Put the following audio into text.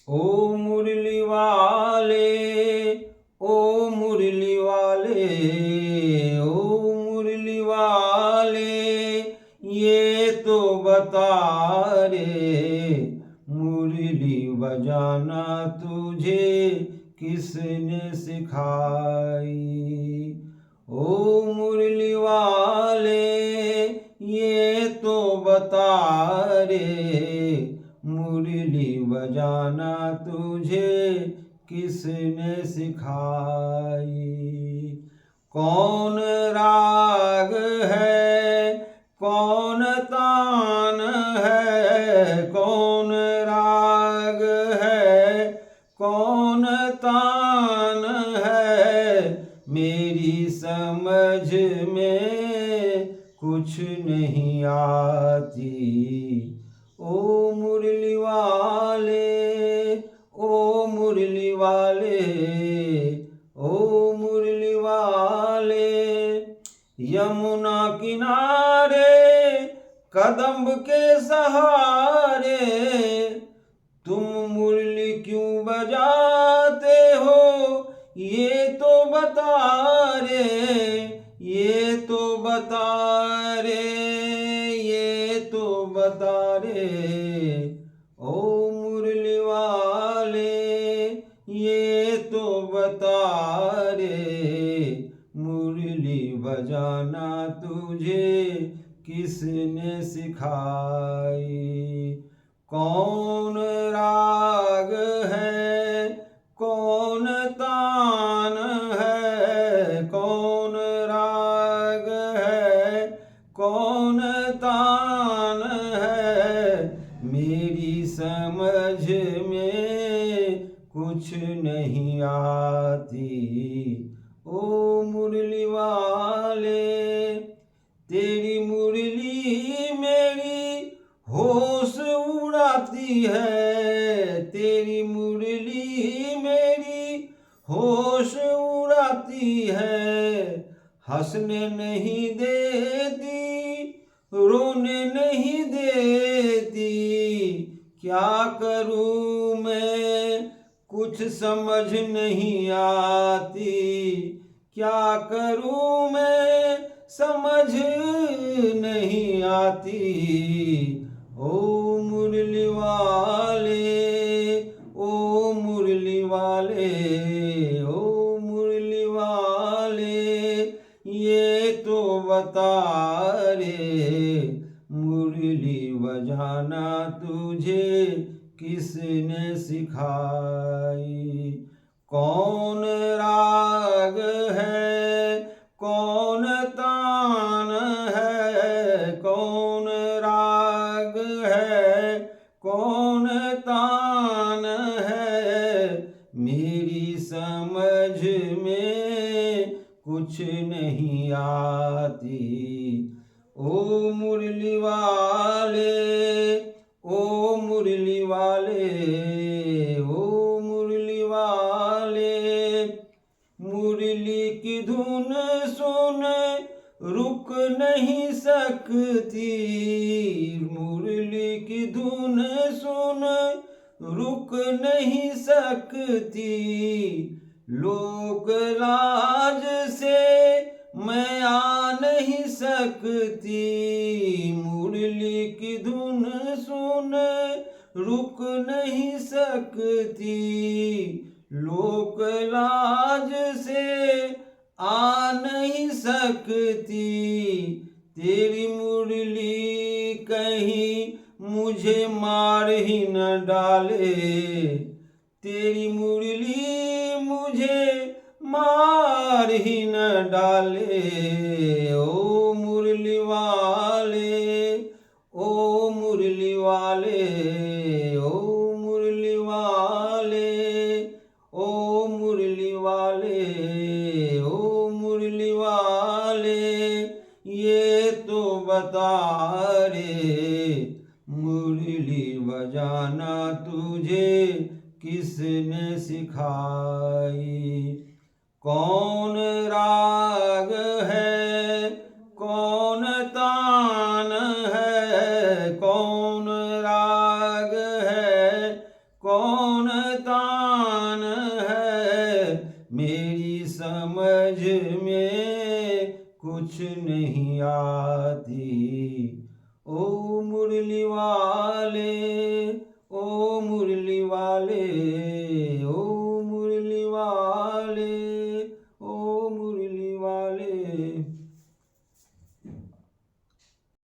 ओ मुरली वाले, ओ मुरली वाले, ओ मुरली वाले, ये तो बता रे मुरली बजाना तुझे किसने सिखाई। ओ मुरली वाले, ये तो बता रे मुरली बजाना तुझे किसने सिखाई। कौन राग है, कौन तान है, कौन राग है, कौन तान है, मेरी समझ में कुछ नहीं आती। ओ मुरली वाले, ओ मुरली वाले, ओ मुरली वाले, यमुना किनारे कदम्ब के सहारे तुम मुरली क्यों बजाते हो, ये तो बता रे, ये तो बता रे, ये तो बता रे। ओ मुरली वाले, ये तो बता रे मुरली बजाना तुझे किसने सिखाई। कौन राग है, कौन तान है, कौन राग है, कौन तान है, मेरी समझ में कुछ नहीं आती। ओ मुरली वाले, तेरी मुरली मेरी होश उड़ाती है, तेरी मुरली मेरी होश उड़ाती है। हंसने नहीं देती, रोने नहीं देती, क्या करूं मैं कुछ समझ नहीं आती, क्या करूं मैं समझ नहीं आती। ओ मुरली वाले, ओ मुरली वाले, ओ मुरली वाले, ये तो बता रे मुरली बजाना तुझे किसने सिखाई। कौन राग है, कौन तान है, कौन राग है, कौन तान है, मेरी समझ में कुछ नहीं आती। ओ मुरली वाले, ओ मुरली वाले, ओ मुरली वाले, मुरली की धुन सुन रुक नहीं सकती, मुरली की धुन सुन रुक नहीं सकती, लोक लाज से मैं आ नहीं सकती, मुरली की धुन सुन रुक नहीं सकती, लोक लाज से आ नहीं सकती, तेरी मुरली कहीं मुझे मार ही न डाले, तेरी मुरली मुझे मार ही न डाले। ओ मुरली वाले, ओ मुरली वाले, ओ मुरली वाले, ओ मुरली वाले, ओ मुरली वाले, ये तो बता रे मुरली बजाना तुझे किसने सिखाई। कौन राग है, कौन तान है, कौन राग है, कौन तान है, मेरी समझ में कुछ नहीं आती। ओ मुरली